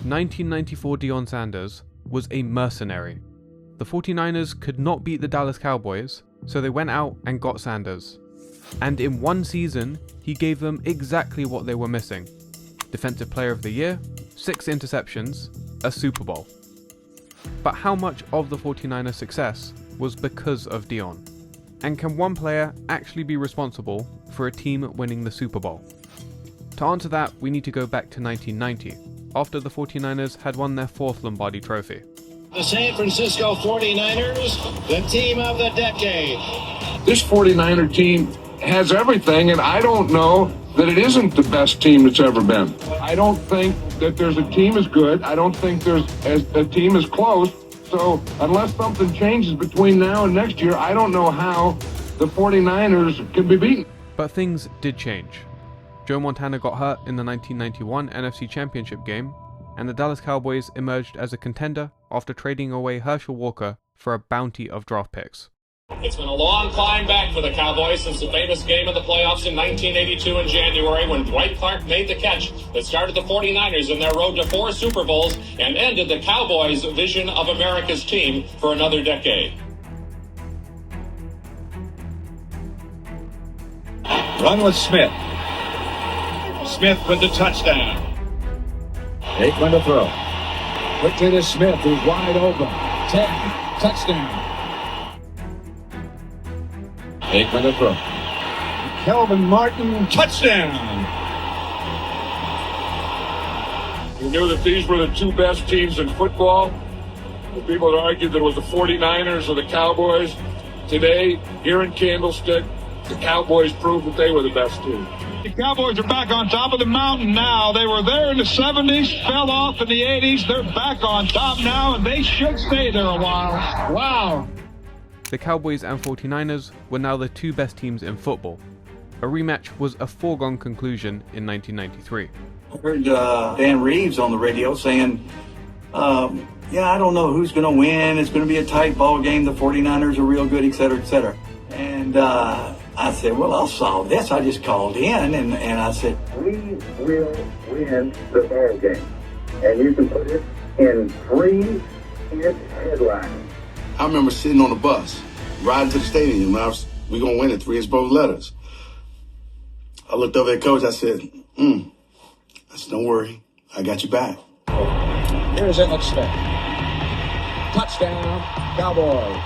1994 Deion Sanders was a mercenary. The 49ers could not beat the Dallas Cowboys, so they went out and got Sanders. And in one season, he gave them exactly what they were missing. Defensive Player of the Year, 6 interceptions, a Super Bowl. But how much of the 49ers' success was because of Deion? And can one player actually be responsible for a team winning the Super Bowl? To answer that, we need to go back to 1990, after the 49ers had won their 4th Lombardi trophy. The San Francisco 49ers, the team of the decade. This 49er team has everything, and I don't know that it isn't the best team that's ever been. I don't think that there's a team as good. I don't think there's a team as close. So unless something changes between now and next year, I don't know how the 49ers can be beaten. But things did change. Joe Montana got hurt in the 1991 NFC Championship game, and the Dallas Cowboys emerged as a contender after trading away Herschel Walker for a bounty of draft picks. It's been a long climb back for the Cowboys since the famous game of the playoffs in 1982 in January when Dwight Clark made the catch that started the 49ers in their road to 4 Super Bowls and ended the Cowboys' vision of America's team for another decade. Run with Smith. Smith with the touchdown. Aikman to throw. Quickly to Smith, who's wide open. 10, touchdown. Aikman to throw. Kelvin Martin, touchdown. You knew that these were the 2 best teams in football. The people that argued that it was the 49ers or the Cowboys. Today, here in Candlestick, the Cowboys proved that they were the best team. The Cowboys are back on top of the mountain now. They were there in the 70s, fell off in the 80s. They're back on top now, and they should stay there a while. Wow. The Cowboys and 49ers were now the 2 best teams in football. A rematch was a foregone conclusion in 1993. I heard Dan Reeves on the radio saying, I don't know who's going to win. It's going to be a tight ball game. The 49ers are real good, et cetera, et cetera. And I said, well, I'll solve this. I just called in and I said, we will win the ball game. And you can put it in 3-hit headlines. I remember sitting on the bus, riding to the stadium, and we're going to win it, 3 bold letters. I looked over at Coach, I said, I said, don't worry, I got you back. Here's Emmett Smith. Touchdown, Cowboys.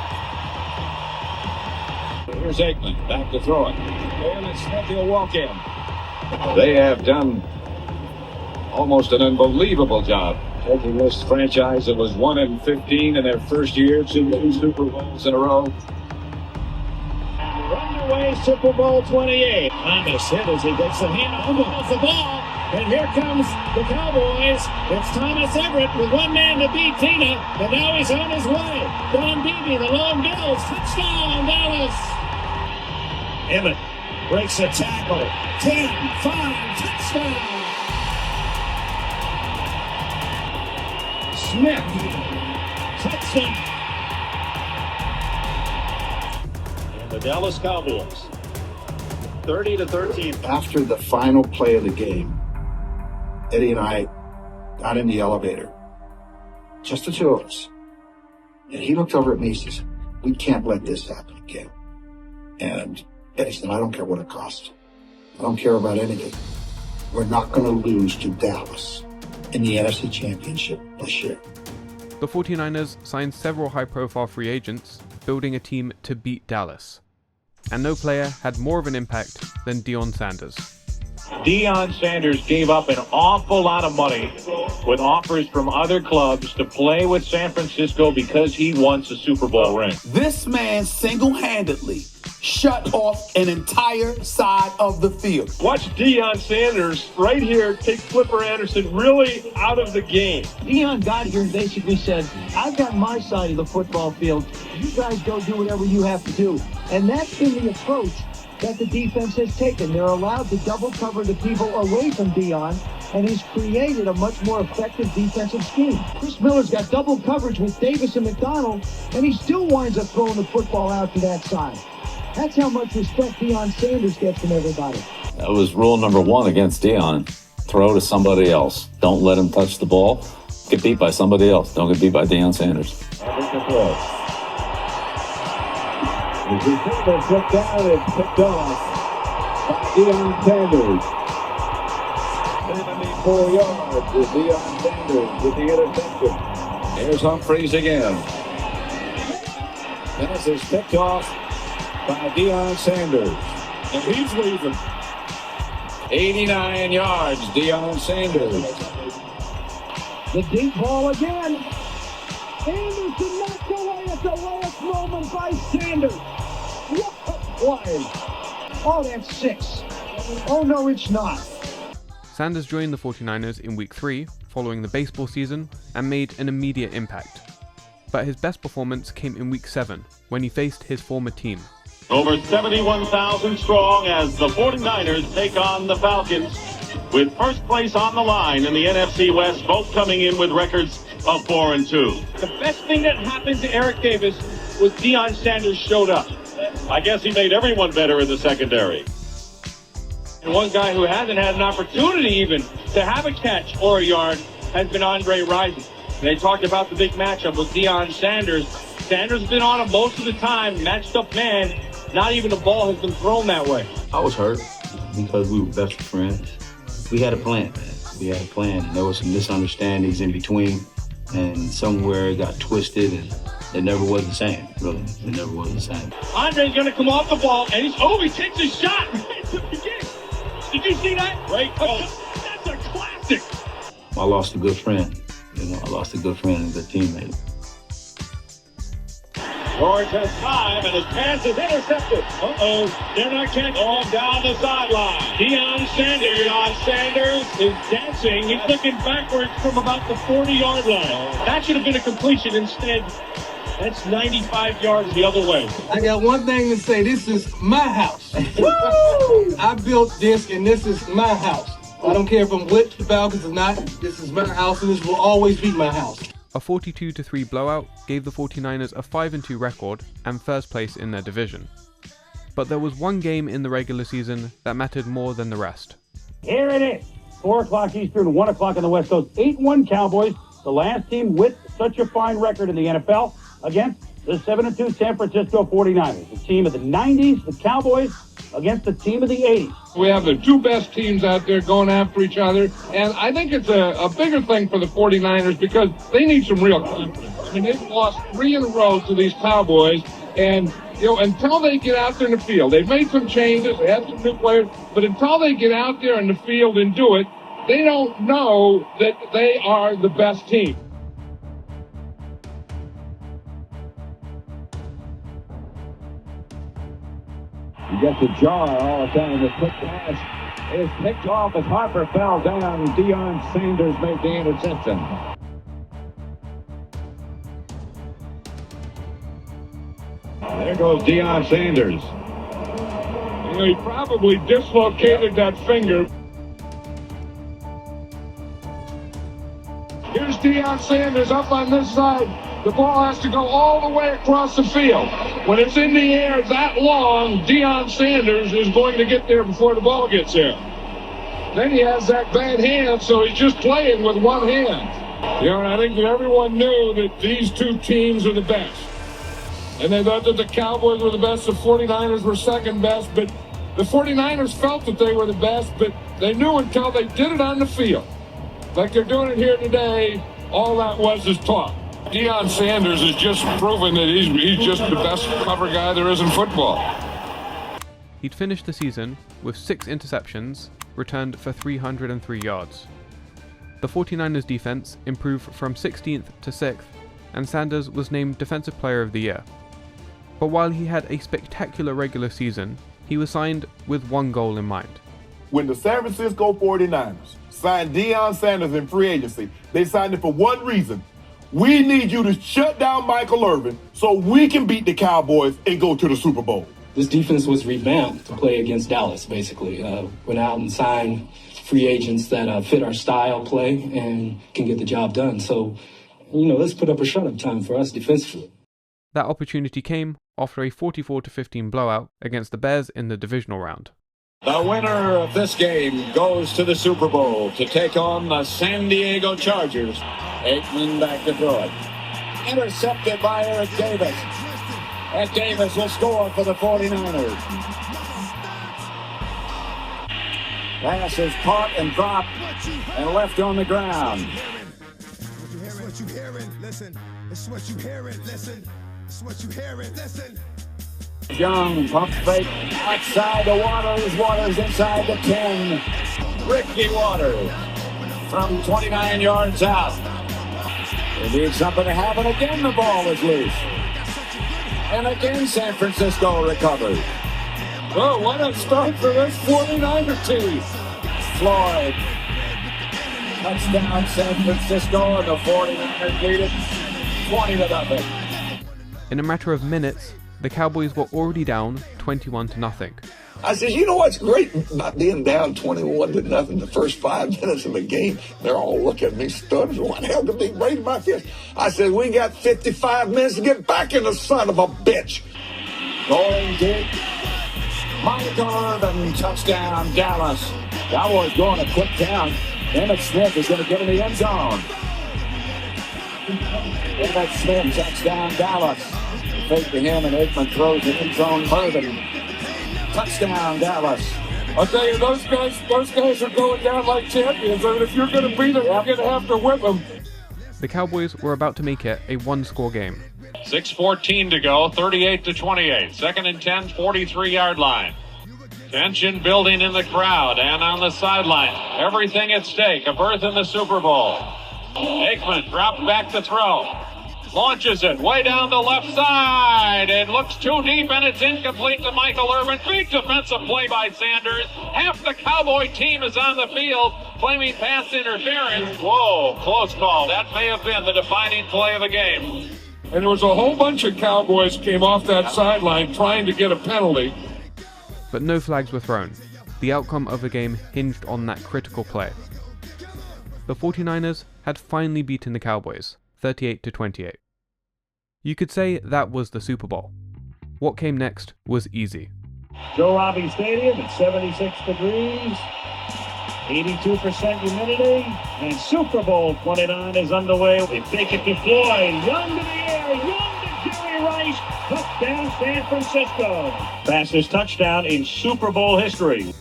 Here's Aikman, back to throw it. Emmett Smith, he'll walk in. They have done almost an unbelievable job taking this franchise that was 1-15 in their first year to 2 Super Bowls in a row. Running away, Super Bowl 28. Thomas hit as he gets the hand on the ball. And here comes the Cowboys. It's Thomas Everett with 1 man to beat Tina. And now he's on his way. Don Beebe, the Long Bills. Touchdown, Dallas. Emmett breaks a tackle. 10-5, touchdown. Smith, touchdown. And the Dallas Cowboys, 30-13. After the final play of the game, Eddie and I got in the elevator, just the 2 of us. And he looked over at me and says, we can't let this happen again. And Eddie said, I don't care what it costs. I don't care about anything. We're not going to lose to Dallas in the NFC Championship this year. The 49ers signed several high-profile free agents, building a team to beat Dallas. And no player had more of an impact than Deion Sanders. Deion Sanders gave up an awful lot of money with offers from other clubs to play with San Francisco because he wants a Super Bowl ring. This man single-handedly shut off an entire side of the field. Watch Deion Sanders right here take Flipper Anderson really out of the game. Deion got here and basically said, I've got my side of the football field. You guys go do whatever you have to do. And that's been the approach that the defense has taken. They're allowed to double cover the people away from Deion, and he's created a much more effective defensive scheme. Chris Miller's got double coverage with Davis and McDonald, and he still winds up throwing the football out to that side. That's how much respect Deion Sanders gets from everybody. That was rule number 1 against Deion. Throw to somebody else. Don't let him touch the ball. get beat by somebody else. Don't get beat by Deion Sanders. The receiver took down and picked off by Deion Sanders. 74 yards with Deion Sanders with the interception. Here's Humphreys again. This is picked off by Deion Sanders. And he's leaving. 89 yards, Deion Sanders. The deep ball again. Anderson knocked away at the last moment by Sanders. What a play. Oh, that's 6. Oh, no, it's not. Sanders joined the 49ers in Week 3 following the baseball season and made an immediate impact. But his best performance came in Week 7 when he faced his former team. Over 71,000 strong as the 49ers take on the Falcons, with first place on the line in the NFC West, both coming in with records of 4-2. The best thing that happened to Eric Davis was Deion Sanders showed up. I guess he made everyone better in the secondary. And one guy who hasn't had an opportunity even to have a catch or a yard has been Andre Rison. They talked about the big matchup with Deion Sanders. Sanders has been on him most of the time, matched up man. Not even a ball has been thrown that way. I was hurt because we were best friends. We had a plan, man. We had a plan. There were some misunderstandings in between, and somewhere it got twisted, and it never was the same, really. It never was the same. Andre's going to come off the ball, and he takes a shot right at the beginning. Did you see that? Great coach. That's a classic. I lost a good friend. I lost a good friend and a good teammate. George has time, and his pass is intercepted. They're not catching All down the sideline. Deion Sanders is dancing. He's looking backwards from about the 40-yard line. That should have been a completion. Instead, that's 95 yards the other way. I got one thing to say. This is my house. Woo! I built this, and this is my house. I don't care if I'm with the Falcons or not. This is my house, and this will always be my house. A 42-3 blowout gave the 49ers a 5-2 record and first place in their division. But there was one game in the regular season that mattered more than the rest. Here it is. 4 o'clock Eastern, 1 o'clock on the West Coast. 8-1 Cowboys, the last team with such a fine record in the NFL, against the 7-2 San Francisco 49ers. The team of the 90s, the Cowboys, against the team of the 80s. We have the two best teams out there going after each other, and I think it's a bigger thing for the 49ers because they need some real confidence. I mean, they've lost 3 in a row to these Cowboys, and until they get out there in the field, they've made some changes, they have some new players, but until they get out there in the field and do it, they don't know that they are the best team. He gets a jar all the time. The quick pass is picked off as Harper fell down. Deion Sanders made the interception. There goes Deion Sanders. He probably dislocated that finger. Here's Deion Sanders up on this side. The ball has to go all the way across the field. When it's in the air that long, Deion Sanders is going to get there before the ball gets there. Then he has that bad hand, so he's just playing with one hand. And I think that everyone knew that these two teams are the best. And they thought that the Cowboys were the best, the 49ers were second best, but the 49ers felt that they were the best, but they knew until they did it on the field. Like they're doing it here today, all that was is talk. Deion Sanders is just proving that he's just the best cover guy there is in football. He'd finished the season with 6 interceptions, returned for 303 yards. The 49ers defense improved from 16th to 6th, and Sanders was named Defensive Player of the Year. But while he had a spectacular regular season, he was signed with one goal in mind. When the San Francisco 49ers signed Deion Sanders in free agency, they signed him for one reason. We need you to shut down Michael Irvin so we can beat the Cowboys and go to the Super Bowl. This defense was revamped to play against Dallas, basically. Went out and signed free agents that fit our style play and can get the job done. So, let's put up a shut-up time for us defensively. That opportunity came after a 44-15 blowout against the Bears in the divisional round. The winner of this game goes to the Super Bowl to take on the San Diego Chargers. Aikman back to throw it. Intercepted by Eric Davis. And Davis will score for the 49ers. Pass is caught and dropped and left on the ground. It's what you hearing, listen. It's what you hearing, listen. It's what you hearing, listen. Young pump fake outside the Waters. Waters inside the 10. Ricky Waters from 29 yards out. They need something to happen again. The ball is loose. And again, San Francisco recovers. Oh, what a start for this 49er team. Floyd. Touchdown, San Francisco, and the 49ers lead it 20-0. In a matter of minutes, the Cowboys were already down 21-0. I said, you know what's great about being down 21-0 the first 5 minutes of the game? They're all looking at me stunned. What the hell could be great about this? I said, we got 55 minutes to get back in the son of a bitch. Going deep. Michael Irvin, touchdown, Dallas. Cowboys going a quick down. Emmett Smith is going to get in the end zone. Emmett Smith, touchdown, Dallas. Fake to him, and Aikman throws the end zone. Irvin. Touchdown, Dallas. I'll tell you, those guys are going down like champions. I mean, if you're going to beat them, you're going to have to whip them. The Cowboys were about to make it a one-score game. 6:14 to go, 38-28. Second and 10, 43-yard line. Tension building in the crowd and on the sideline. Everything at stake. A berth in the Super Bowl. Aikman dropped back to throw. Launches it way down the left side. It looks too deep and it's incomplete to Michael Irvin. Big defensive play by Sanders. Half the Cowboy team is on the field claiming pass interference. Whoa, close call. That may have been the defining play of the game. And there was a whole bunch of Cowboys came off that sideline trying to get a penalty. But no flags were thrown. The outcome of the game hinged on that critical play. The 49ers had finally beaten the Cowboys, 38-28. You could say that was the Super Bowl. What came next was easy. Joe Robbie Stadium at 76 degrees, 82% humidity, and Super Bowl 29 is underway. They take it to Floyd, Young to the air, Young to Jerry Rice, touchdown San Francisco. Fastest touchdown in Super Bowl history.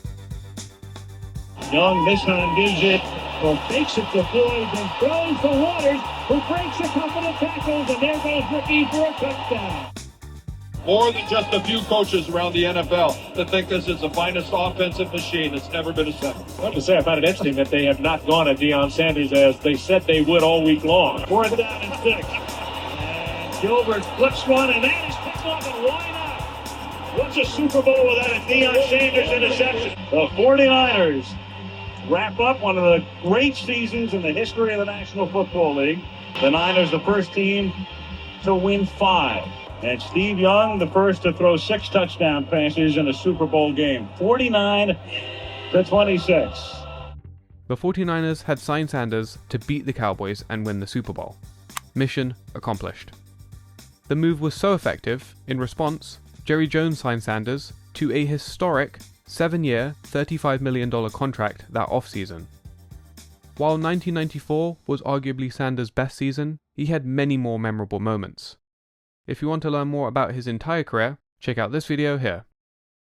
Young this time gives it, or takes it to Floyd and throws the Waters, who breaks a couple of tackles, and there goes Ricky for a touchdown. More than just a few coaches around the NFL that think this is the finest offensive machine that's never been assembled. I have to say, I find it interesting that they have not gone at Deion Sanders as they said they would all week long. 4th down and 6. And Gilbert flips one, and that is picked up, and why not? What's a Super Bowl without a Deion Sanders interception? The 49ers wrap up one of the great seasons in the history of the National Football League. The Niners, the first team to win 5. And Steve Young, the first to throw 6 touchdown passes in a Super Bowl game. 49-26. The 49ers had signed Sanders to beat the Cowboys and win the Super Bowl. Mission accomplished. The move was so effective, in response, Jerry Jones signed Sanders to a historic 7-year, $35 million contract that offseason. While 1994 was arguably Sanders' best season, he had many more memorable moments. If you want to learn more about his entire career, check out this video here.